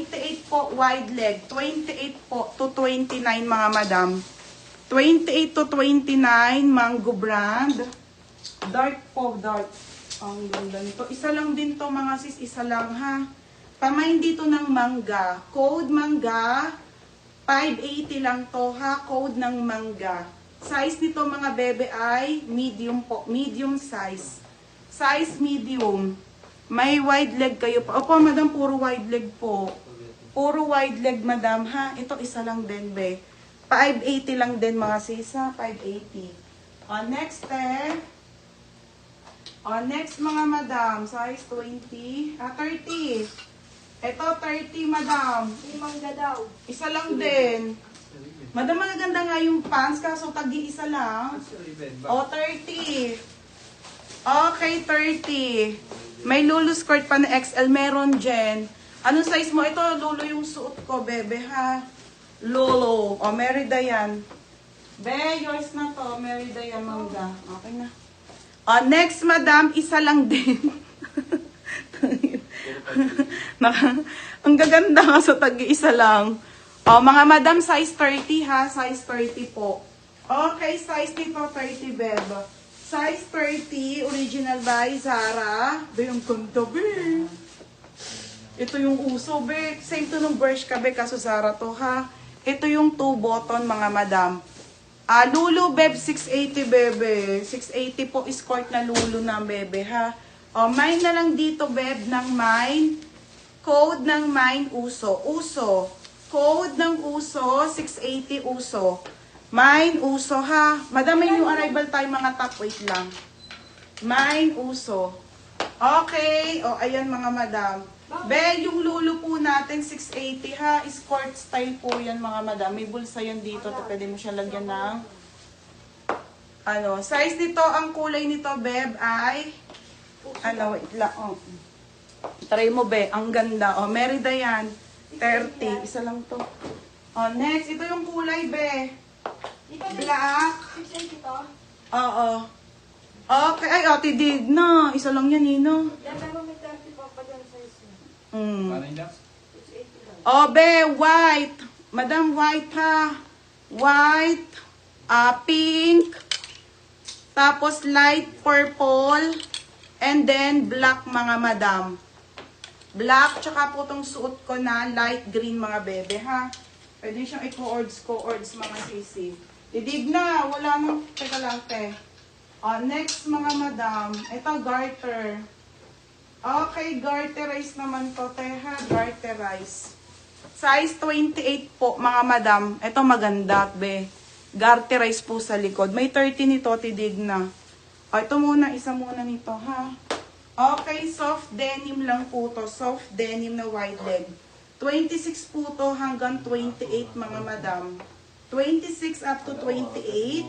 28 po wide leg. 28 po to 29 mga madam. 28 to 29 mango brand. Dark po, dark. Ang ganda nito. Isa lang din to mga sis, isa lang ha. Pamain dito ng mangga. Code mangga. 580 lang to ha. Code ng mangga. Size nito mga bebe ay medium po. Medium size. Size medium. May wide leg kayo pa. Opo madam, puro wide leg po. Puro wide leg madam ha. Ito isa lang din be. 580 lang din mga sisa. 580. Next next mga madam. Size 20. 30. Ito 30 madam. Mangga daw. Isa lang din. Madam, magaganda nga yung pants, kaso tagi-isa lang. 30. Okay, 30. May lulu skirt pa na XL. Meron dyan. Anong size mo? Ito, lulu yung suot ko, bebe, ha? Lolo. Merida yan. Be, yours na to. Merida yan, mangga. Okay na. Next, madam, isa lang din. Ang gaganda nga sa tagi-isa lang. Mga madam, size 30 ha. Size 30 po. Okay, size nito 30, beb. Size 30, original by Zara. Be, yung ganda, be. Ito yung uso, be. Same to nung Bershka, be. Kaso Zara to, ha. Ito yung 2 button, mga madam. Lulu, beb, 680, bebe. 680 po, escort na Lulu na, bebe, ha. Mine na lang dito, beb, ng mine. Code ng mine, uso. Uso. Code ng uso, 680 uso. Mine, uso, ha. Madam, may new arrival tayo, mga top. Wait lang. Mine, uso. Okay. Ayan, mga madam. Be, yung Lulu po natin, 680 ha. Escort style po yan, mga madam. May bulsa yan dito. Pwede mo siya lagyan ng size nito, ang kulay nito, beb, ay wait lang. Try mo, be. Ang ganda. Merida yan. 30. Isa lang to. Next. Ito yung kulay, be. Black. 680 to? Oo. Okay. Ay, tidig na. Isa lang yan, Nino. Yan, pero may 30 pa dyan size. Paano yun? 680 lang. Be, white. Madam, white ha. White. Pink. Tapos light purple. And then black, mga madam. Black, tsaka po itong suot ko na light green, mga bebe, ha. Pwede siyang i-coords, mga sisi. Didig na. Wala nang, teka lang, te. Next, mga madam. Ito, garter. Okay, garterize naman to, te, ha. Garterize. Size 28 po, mga madam. Ito maganda, be. Garterize po sa likod. May 30 nito, tidig na. Ito muna, isa muna nito, ha. Okay, soft denim lang po to. Soft denim na wide leg. 26 po to hanggang 28, mga madam. 26 up to 28.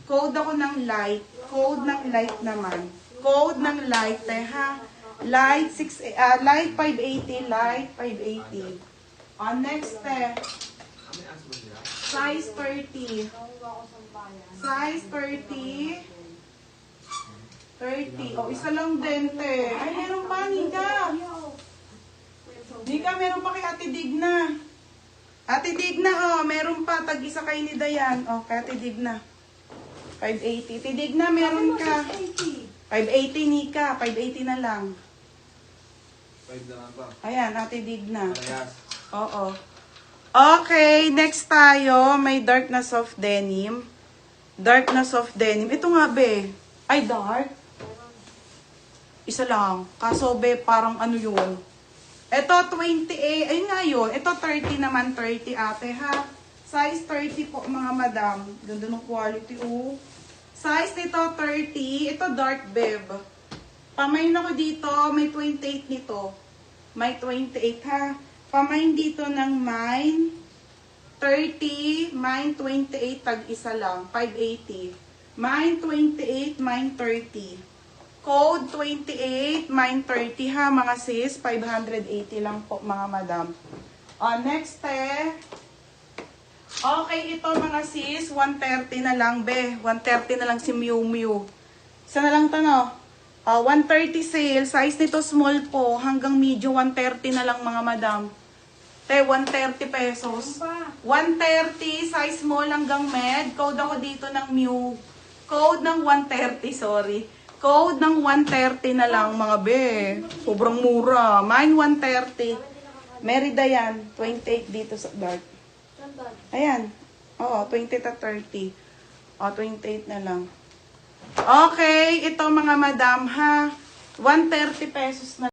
Code ako ng light. Code ng light naman. Code ng light, ha. Light 580, light 580. Next, size 30. Size 30. 30. Isa lang din, te. Ay, meron pa, Nika. Nika, meron pa kay Ate Digna. Ate Digna, meron pa. Tag-isa kay ni Dayan. Kay Ate Digna. 580. Ate Digna, meron ka. 580, Nika. 580 na lang. 5 naman pa. Ayan, Ate Digna. Parehas. Oo. Okay, next tayo. May dark na soft denim. Dark na soft denim. Ito nga, be. Ay, dark. Isa lang. Kaso, be, parang ano yun. Ito, 28. Ayun nga yun. Ito, 30 naman. 30, ate, ha. Size 30 po, mga madam. Ganda ng quality, Size nito, 30. Ito, dark, beb. Pamain ako dito. May 28 nito. May 28, ha. Pamain dito ng mine. 30. Mine, 28. Tag-isa lang. 580. Mine 28, mine 30. Code 28, mine 30 ha, mga sis. 580 lang po, mga madam. Next, okay, ito mga sis. 130 na lang, be. 130 na lang si Miu Miu. Isa na lang ito, no? 130 sale. Size nito small po. Hanggang medium, 130 na lang, mga madam. Te, 130 pesos. Pa. 130, size small hanggang med. Code ako dito ng Mew. Code ng 130, sorry. Code ng 130 na lang, mga be. Sobrang mura. Mine 130. Merida yan. 28 dito sa dark. Sandal. Ayan. Oo, 20 to 30. O, 28 na lang. Okay, ito mga madam ha. 130 pesos na